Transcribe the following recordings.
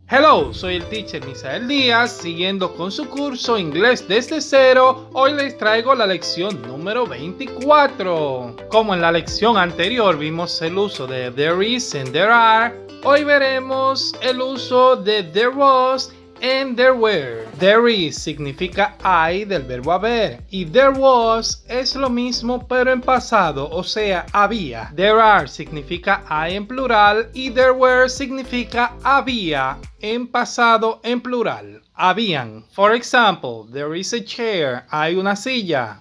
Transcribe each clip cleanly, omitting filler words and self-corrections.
Hello, soy el teacher Misael Díaz, siguiendo con su curso Inglés desde cero. Hoy les traigo la lección número 24. Como en la lección anterior vimos el uso de there is and there are, hoy veremos el uso de there was and there were. There is significa hay del verbo haber y there was es lo mismo pero en pasado, o sea, había. There are significa hay en plural y there were significa había en pasado en plural. Habían. For example, there is a chair. Hay una silla.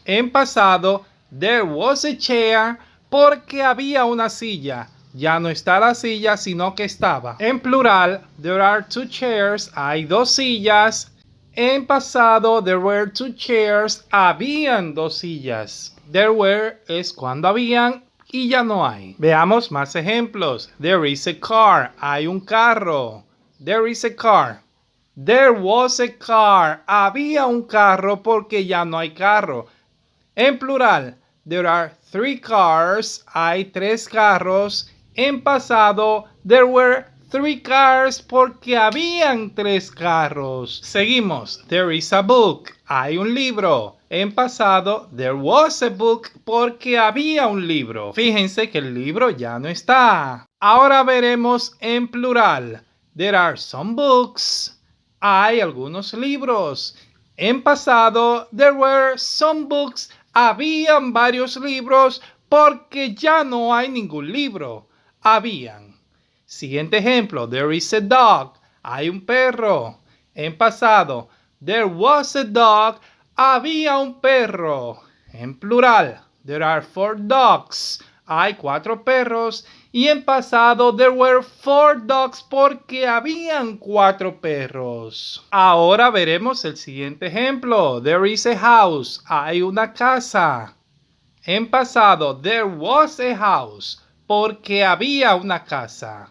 En pasado, there was a chair porque había una silla. Ya no está la silla, sino que estaba. En plural, there are two chairs. Hay dos sillas. En pasado, there were two chairs. Habían dos sillas. There were es cuando habían y ya no hay. Veamos más ejemplos. There is a car. Hay un carro. There is a car. There was a car. Había un carro porque ya no hay carro. En plural, there are three cars. Hay tres carros. En pasado, there were three cars porque habían tres carros. Seguimos. There is a book. Hay un libro. En pasado, there was a book porque había un libro. Fíjense que el libro ya no está. Ahora veremos en plural. There are some books. Hay algunos libros. En pasado, there were some books. Habían varios libros porque ya no hay ningún libro. Habían. Siguiente ejemplo. There is a dog. Hay un perro. En pasado, there was a dog. Había un perro. En plural, there are four dogs. Hay cuatro perros. Y en pasado, there were four dogs porque habían cuatro perros. Ahora veremos el siguiente ejemplo. There is a house. Hay una casa. En pasado, there was a house porque había una casa.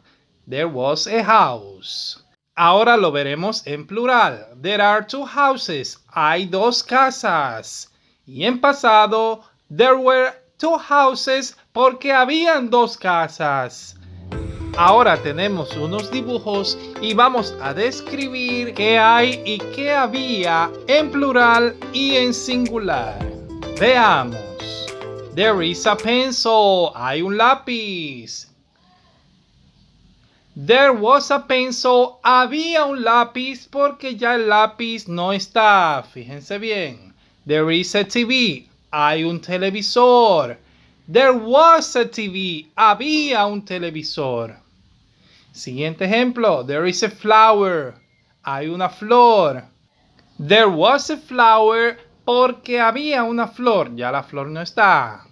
There was a house. Ahora lo veremos en plural. There are two houses. Hay dos casas. Y en pasado, there were two houses porque habían dos casas. Ahora tenemos unos dibujos y vamos a describir qué hay y qué había en plural y en singular. Veamos. There is a pencil. Hay un lápiz. There was a pencil. Había un lápiz porque ya el lápiz no está. Fíjense bien. There is a TV. Hay un televisor. There was a TV. Había un televisor. Siguiente ejemplo. There is a flower. Hay una flor. There was a flower porque había una flor. Ya la flor no está.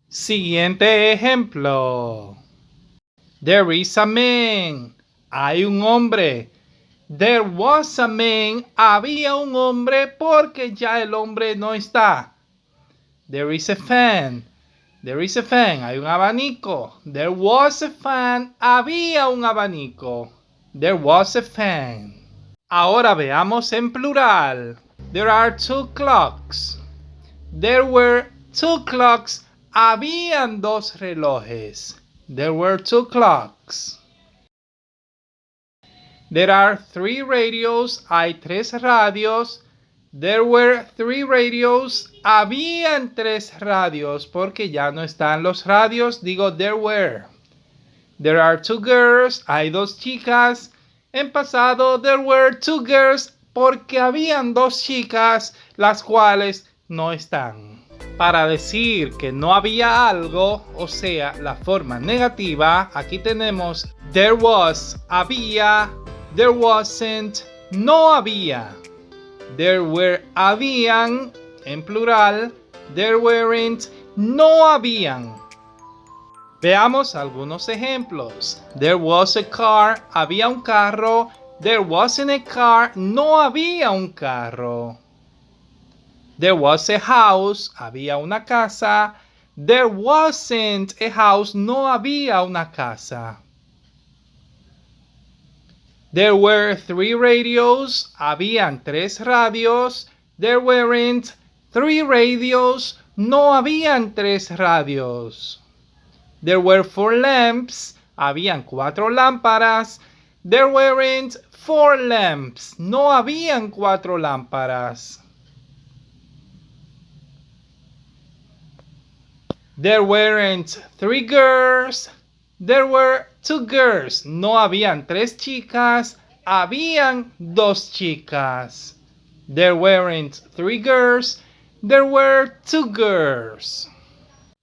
Siguiente ejemplo. There is a man. Hay un hombre. There was a man. Había un hombre porque ya el hombre no está. There is a fan. There is a fan. Hay un abanico. There was a fan. Había un abanico. There was a fan. Ahora veamos en plural. There are two clocks. There were two clocks. Habían dos relojes. There were two clocks. There are three radios. Hay tres radios. There were three radios. Habían tres radios porque ya no están los radios. Digo there were. There are two girls. Hay dos chicas. En pasado, there were two girls porque habían dos chicas, las cuales no están. Para decir que no había algo, o sea, la forma negativa, aquí tenemos there was, había, there wasn't, no había. There were, habían, en plural, there weren't, no habían. Veamos algunos ejemplos. There was a car, había un carro. There wasn't a car, no había un carro. There was a house, había una casa. There wasn't a house, no había una casa. There were three radios, habían tres radios. There weren't three radios, no habían tres radios. There were four lamps, habían cuatro lámparas. There weren't 4 lamps. No habían 4 lámparas. There weren't 3 girls. There were 2 girls. No habían 3 chicas. Habían 2 chicas. There weren't 3 girls. There were 2 girls.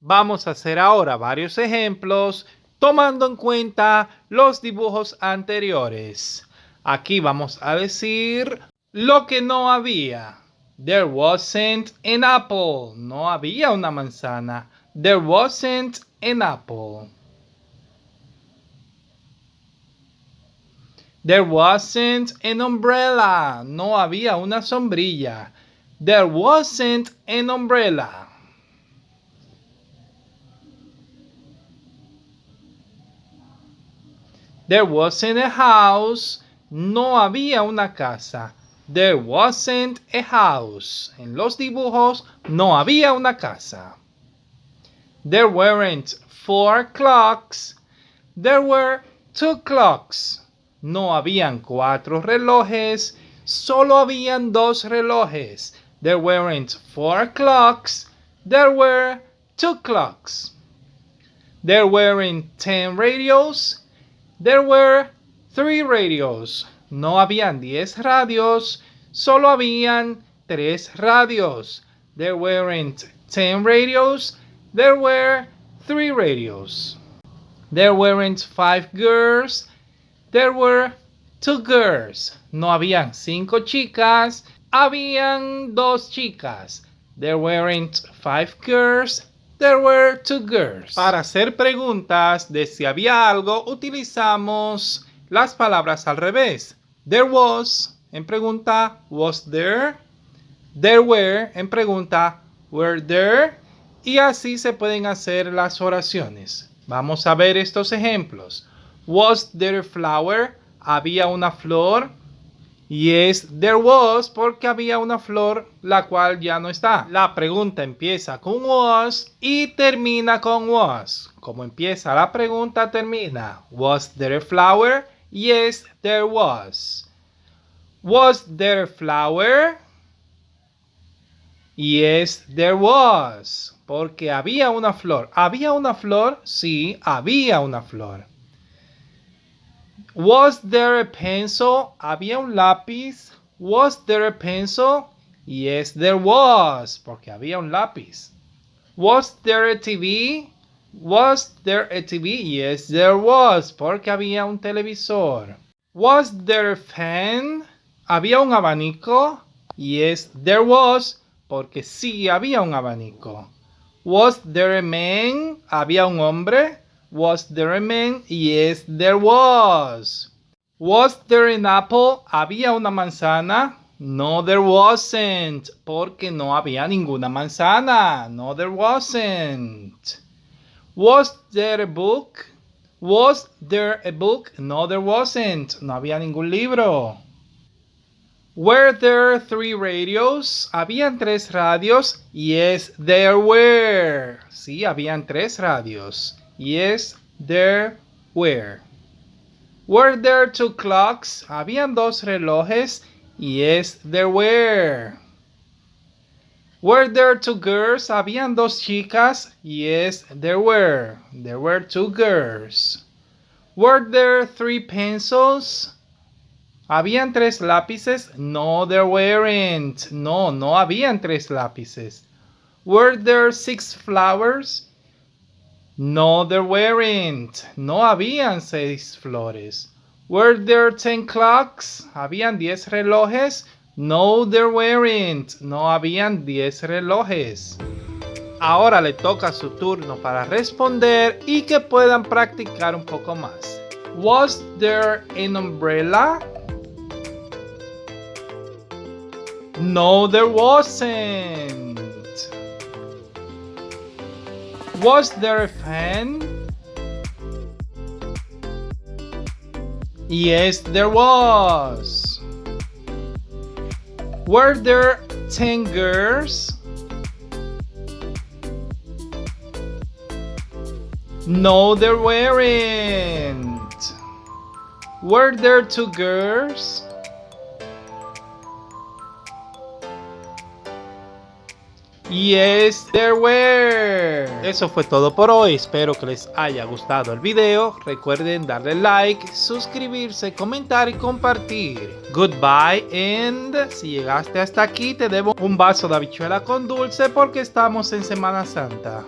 Vamos a hacer ahora varios ejemplos tomando en cuenta los dibujos anteriores. Aquí vamos a decir lo que no había. There wasn't an apple. No había una manzana. There wasn't an apple. There wasn't an umbrella. No había una sombrilla. There wasn't an umbrella. There wasn't a house. No había una casa. There wasn't a house. En los dibujos no había una casa. There weren't 4 clocks. There were 2 clocks. No habían 4 relojes. Solo habían 2 relojes. There weren't 4 clocks. There were 2 clocks. There weren't 10 radios. There were 3 radios. No habían 10 radios, solo habían 3 radios. There weren't 10 radios. There were 3 radios. There weren't 5 girls. There were 2 girls. No habían 5 chicas, habían 2 chicas. There weren't 5 girls. There were 2 girls. Para hacer preguntas de si había algo, utilizamos las palabras al revés. There was, en pregunta, was there? There were, en pregunta, were there? Y así se pueden hacer las oraciones. Vamos a ver estos ejemplos. Was there a flower? ¿Había una flor? Yes, there was, porque había una flor la cual ya no está. La pregunta empieza con was y termina con was. Como empieza la pregunta, termina. Was there a flower? Yes, there was. Was there a flower? Yes, there was. Porque había una flor. ¿Había una flor? Sí, había una flor. Was there a pencil? ¿Había un lápiz? Was there a pencil? Yes, there was. Porque había un lápiz. Was there a TV? Was there a TV? Yes, there was. Porque había un televisor. Was there a fan? ¿Había un abanico? Yes, there was. Porque sí había un abanico. Was there a man? ¿Había un hombre? Was there a man? Yes, there was. Was there an apple? ¿Había una manzana? No, there wasn't. Porque no había ninguna manzana. No, there wasn't. Was there a book? Was there a book? No, there wasn't. No había ningún libro. Were there 3 radios? ¿Habían 3 radios? Yes, there were. Sí, habían 3 radios. Yes, there were. Were there 2 clocks? ¿Habían 2 relojes? Yes, there were. Were there 2 girls? ¿Habían 2 chicas? Yes, there were. There were 2 girls. Were there 3 pencils? ¿Habían 3 lápices? No, there weren't. No, no habían 3 lápices. Were there 6 flowers? No, there weren't. No habían 6 flores. Were there 10 clocks? ¿Habían 10 relojes? No, there weren't. No habían 10 relojes. Ahora le toca su turno para responder y que puedan practicar un poco más. Was there an umbrella? No, there wasn't. Was there a fan? Yes, there was. Were there 10 girls? No, there weren't. Were there two girls? Yes, there were. Eso fue todo por hoy. Espero que les haya gustado el video. Recuerden darle like, suscribirse, comentar y compartir. Goodbye and si llegaste hasta aquí te debo un vaso de habichuela con dulce porque estamos en Semana Santa.